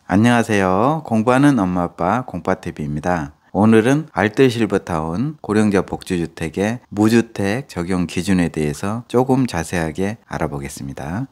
안녕하세요. 공부하는 엄마 아빠 공파TV입니다. 오늘은 알뜰실버타운 고령자 복지주택의 무주택 적용 기준에 대해서 조금 자세하게 알아보겠습니다.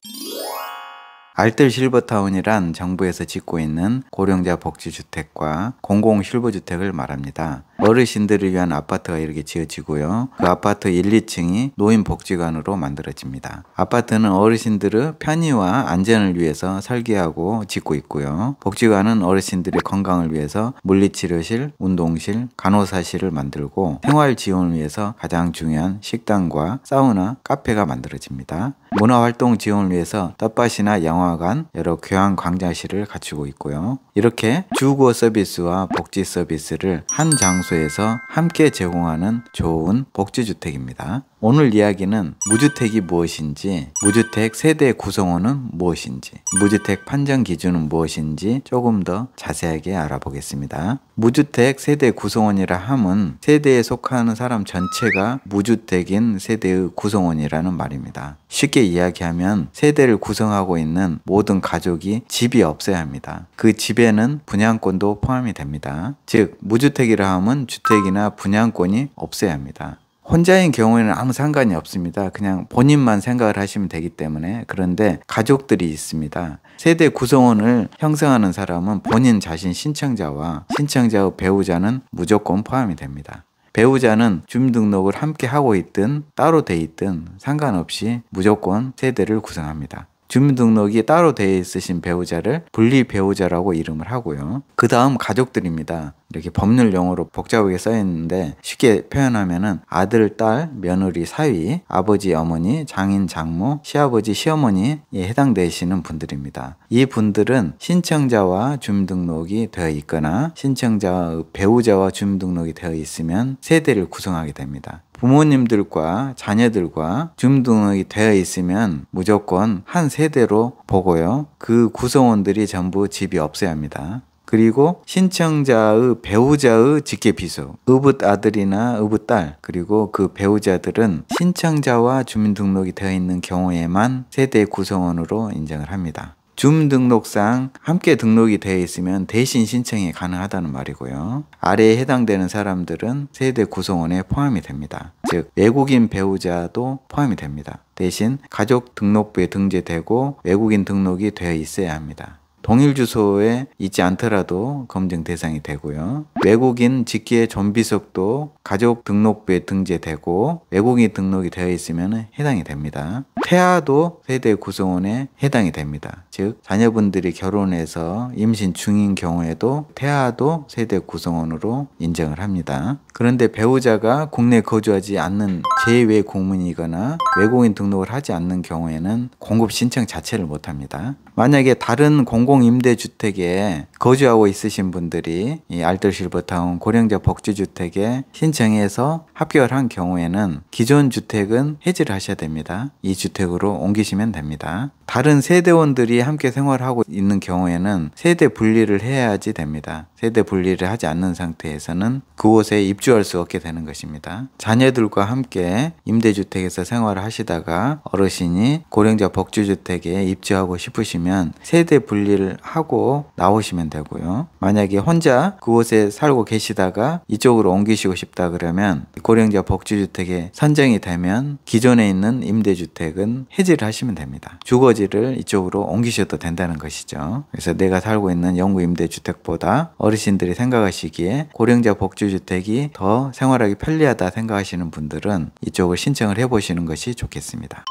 알뜰실버타운이란 정부에서 짓고 있는 고령자 복지주택과 공공실버주택을 말합니다. 어르신들을 위한 아파트가 이렇게 지어지고요. 그 아파트 1, 2층이 노인복지관으로 만들어집니다. 아파트는 어르신들의 편의와 안전을 위해서 설계하고 짓고 있고요. 복지관은 어르신들의 건강을 위해서 물리치료실, 운동실, 간호사실을 만들고 생활 지원을 위해서 가장 중요한 식당과 사우나, 카페가 만들어집니다. 문화활동 지원을 위해서 텃밭이나 영화관, 여러 교양 광장실을 갖추고 있고요. 이렇게 주거 서비스와 복지 서비스를 한 장소에서 함께 제공하는 좋은 복지주택입니다. 오늘 이야기는 무주택이 무엇인지, 무주택 세대 구성원은 무엇인지, 무주택 판정 기준은 무엇인지 조금 더 자세하게 알아보겠습니다. 무주택 세대 구성원이라 함은 세대에 속하는 사람 전체가 무주택인 세대의 구성원이라는 말입니다. 쉽게 이야기하면 세대를 구성하고 있는 모든 가족이 집이 없어야 합니다. 그 집에는 분양권도 포함이 됩니다. 즉 무주택이라 함은 주택이나 분양권이 없어야 합니다. 혼자인 경우에는 아무 상관이 없습니다. 그냥 본인만 생각을 하시면 되기 때문에. 그런데 가족들이 있습니다. 세대 구성원을 형성하는 사람은 본인 자신 신청자와 신청자의 배우자는 무조건 포함이 됩니다. 배우자는 주민등록을 함께 하고 있든 따로 돼 있든 상관없이 무조건 세대를 구성합니다. 주민등록이 따로 되어 있으신 배우자를 분리배우자라고 이름을 하고요. 그 다음 가족들입니다. 이렇게 법률 용어로 복잡하게 써 있는데 쉽게 표현하면은 아들, 딸, 며느리, 사위, 아버지, 어머니, 장인, 장모, 시아버지, 시어머니에 해당되시는 분들입니다. 이 분들은 신청자와 주민등록이 되어 있거나 신청자와 배우자와 주민등록이 되어 있으면 세대를 구성하게 됩니다. 부모님들과 자녀들과 주민등록이 되어 있으면 무조건 한 세대로 보고요. 그 구성원들이 전부 집이 없어야 합니다. 그리고 신청자의 배우자의 직계비속, 의붓 아들이나 의붓 딸, 그리고 그 배우자들은 신청자와 주민등록이 되어 있는 경우에만 세대 구성원으로 인정을 합니다. 주민등록상 함께 등록이 되어 있으면 대신 신청이 가능하다는 말이고요. 아래에 해당되는 사람들은 세대 구성원에 포함이 됩니다. 즉 외국인 배우자도 포함이 됩니다. 대신 가족 등록부에 등재되고 외국인 등록이 되어 있어야 합니다. 동일 주소에 있지 않더라도 검증 대상이 되고요. 외국인 직계 존비속도 가족 등록부에 등재되고 외국인 등록이 되어 있으면 해당이 됩니다. 태아도 세대 구성원에 해당이 됩니다. 즉 자녀분들이 결혼해서 임신 중인 경우에도 태아도 세대 구성원으로 인정을 합니다. 그런데 배우자가 국내에 거주하지 않는 제외 국민이거나 외국인 등록을 하지 않는 경우에는 공급 신청 자체를 못합니다. 만약에 다른 공공임대주택에 거주하고 있으신 분들이 이 알뜰실버타운 고령자 복지주택에 신청해서 합격을 한 경우에는 기존 주택은 해지를 하셔야 됩니다. 이 주택으로 옮기시면 됩니다. 다른 세대원들이 함께 생활하고 있는 경우에는 세대 분리를 해야지 됩니다. 세대 분리를 하지 않는 상태에서는 그곳에 입주할 수 없게 되는 것입니다. 자녀들과 함께 임대주택에서 생활을 하시다가 어르신이 고령자 복지주택에 입주하고 싶으시면 세대 분리를 하고 나오시면 되고요. 만약에 혼자 그곳에 살고 계시다가 이쪽으로 옮기시고 싶다 그러면 고령자 복지주택에 선정이 되면 기존에 있는 임대주택은 해지를 하시면 됩니다. 주거지를 이쪽으로 옮기셔도 된다는 것이죠. 그래서 내가 살고 있는 영구 임대주택보다 어르신들이 생각하시기에 고령자 복지주택이 더 생활하기 편리하다 생각하시는 분들은 이쪽을 신청을 해보시는 것이 좋겠습니다.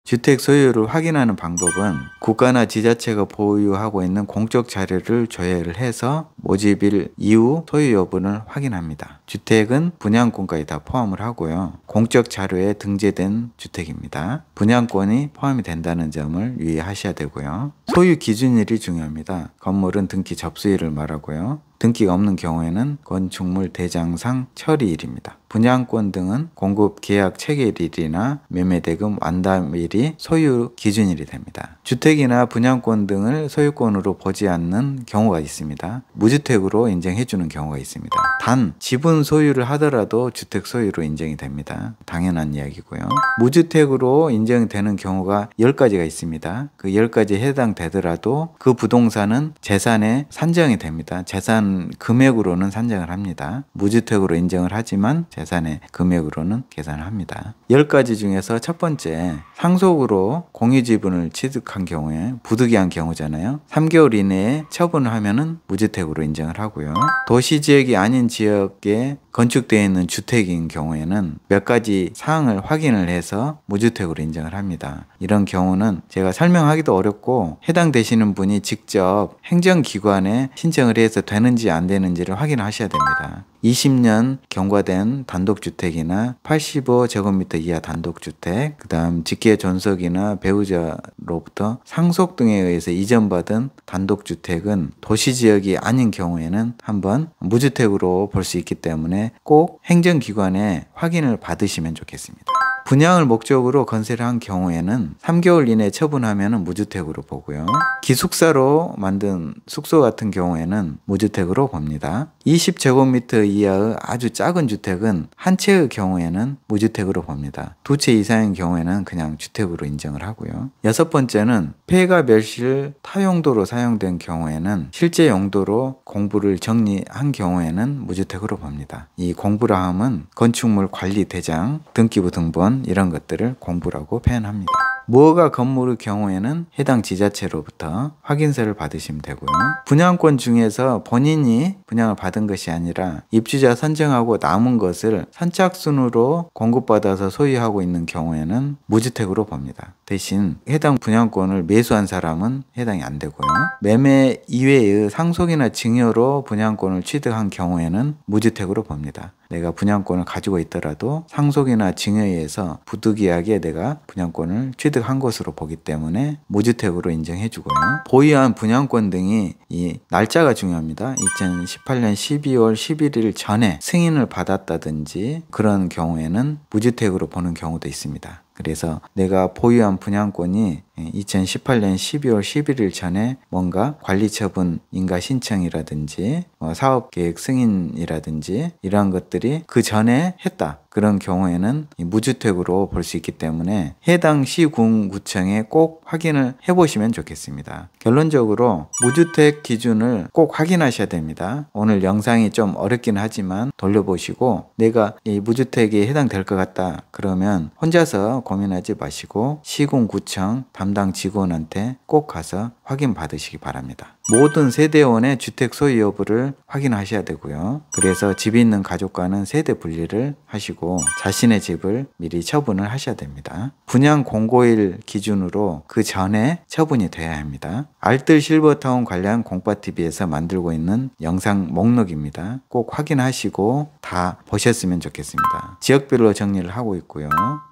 주택 소유를 확인하는 방법은 국가나 지자체가 보유하고 있는 공적 자료를 조회를 해서 모집일 이후 소유 여부를 확인합니다. 주택은 분양권까지 다 포함을 하고요. 공적 자료에 등재된 주택입니다. 분양권이 포함이 된다는 점을 유의하셔야 되고요. 소유 기준일이 중요합니다. 건물은 등기 접수일을 말하고요. 등기가 없는 경우에는 건축물 대장상 처리일입니다. 분양권 등은 공급 계약 체결일이나 매매대금 완납일이 소유 기준일이 됩니다. 주택이나 분양권 등을 소유권으로 보지 않는 경우가 있습니다. 무조건 무주택으로 인정해 주는 경우가 있습니다. 단 지분 소유를 하더라도 주택 소유로 인정이 됩니다. 당연한 이야기고요. 무주택으로 인정되는 경우가 10가지가 있습니다. 그 10가지에 해당되더라도 그 부동산은 재산에 산정이 됩니다. 재산 금액으로는 산정을 합니다. 무주택으로 인정을 하지만 재산의 금액으로는 계산을 합니다. 10가지 중에서 첫 번째, 상속으로 공유지분을 취득한 경우에 부득이한 경우잖아요. 3개월 이내에 처분을 하면은 무주택으로 인정을 하고요. 도시지역이 아닌 지역에 건축되어 있는 주택인 경우에는 몇 가지 사항을 확인을 해서 무주택으로 인정을 합니다. 이런 경우는 제가 설명하기도 어렵고 해당되시는 분이 직접 행정기관에 신청을 해서 되는지 안 되는지를 확인하셔야 됩니다. 20년 경과된 단독주택이나 85제곱미터 이하 단독주택, 그 다음 직계 존속이나 배우자로부터 상속 등에 의해서 이전받은 단독주택은 도시지역이 아닌 경우에는 한번 무주택으로 볼 수 있기 때문에 꼭 행정기관에 확인을 받으시면 좋겠습니다. 분양을 목적으로 건설을 한 경우에는 3개월 이내에 처분하면 무주택으로 보고요. 기숙사로 만든 숙소 같은 경우에는 무주택으로 봅니다. 20제곱미터 이하의 아주 작은 주택은 한 채의 경우에는 무주택으로 봅니다. 두 채 이상인 경우에는 그냥 주택으로 인정을 하고요. 여섯 번째는 폐가 멸실 타용도로 사용된 경우에는 실제 용도로 공부를 정리한 경우에는 무주택으로 봅니다. 이 공부라 함은 건축물 관리 대장, 등기부 등본 이런 것들을 공부라고 표현합니다. 무허가 건물의 경우에는 해당 지자체로부터 확인서를 받으시면 되고요. 분양권 중에서 본인이 분양을 받은 것이 아니라 입주자 선정하고 남은 것을 선착순으로 공급받아서 소유하고 있는 경우에는 무주택으로 봅니다. 대신 해당 분양권을 매수한 사람은 해당이 안 되고요. 매매 이외의 상속이나 증여로 분양권을 취득한 경우에는 무주택으로 봅니다. 내가 분양권을 가지고 있더라도 상속이나 증여에 의해서 부득이하게 내가 분양권을 취득한 것으로 보기 때문에 무주택으로 인정해 주고요. 보유한 분양권 등이 이 날짜가 중요합니다. 2018년 12월 11일 전에 승인을 받았다든지 그런 경우에는 무주택으로 보는 경우도 있습니다. 그래서 내가 보유한 분양권이 2018년 12월 11일 전에 뭔가 관리처분 인가 신청이라든지 사업계획 승인이라든지 이러한 것들이 그 전에 했다. 그런 경우에는 무주택으로 볼 수 있기 때문에 해당 시군구청에 꼭 확인을 해보시면 좋겠습니다. 결론적으로 무주택 기준을 꼭 확인하셔야 됩니다. 오늘 영상이 좀 어렵긴 하지만 돌려보시고 내가 이 무주택에 해당될 것 같다 그러면 혼자서 고민하지 마시고 시군구청 담당 직원한테 꼭 가서 확인 받으시기 바랍니다. 모든 세대원의 주택 소유 여부를 확인하셔야 되고요. 그래서 집이 있는 가족과는 세대 분리를 하시고 자신의 집을 미리 처분을 하셔야 됩니다. 분양 공고일 기준으로 그 전에 처분이 돼야 합니다. 알뜰 실버타운 관련 공파TV에서 만들고 있는 영상 목록입니다. 꼭 확인하시고 다 보셨으면 좋겠습니다. 지역별로 정리를 하고 있고요.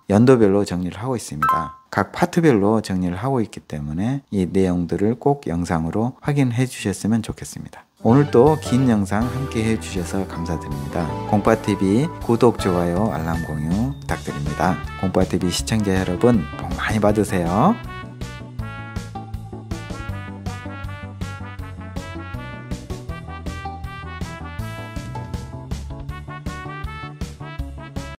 연도별로 정리를 하고 있습니다. 각 파트별로 정리를 하고 있기 때문에 이 내용들을 꼭 영상으로 확인해 주셨으면 좋겠습니다. 오늘도 긴 영상 함께 해주셔서 감사드립니다. 공파TV 구독, 좋아요, 알람 공유 부탁드립니다. 공파TV 시청자 여러분 복 많이 받으세요.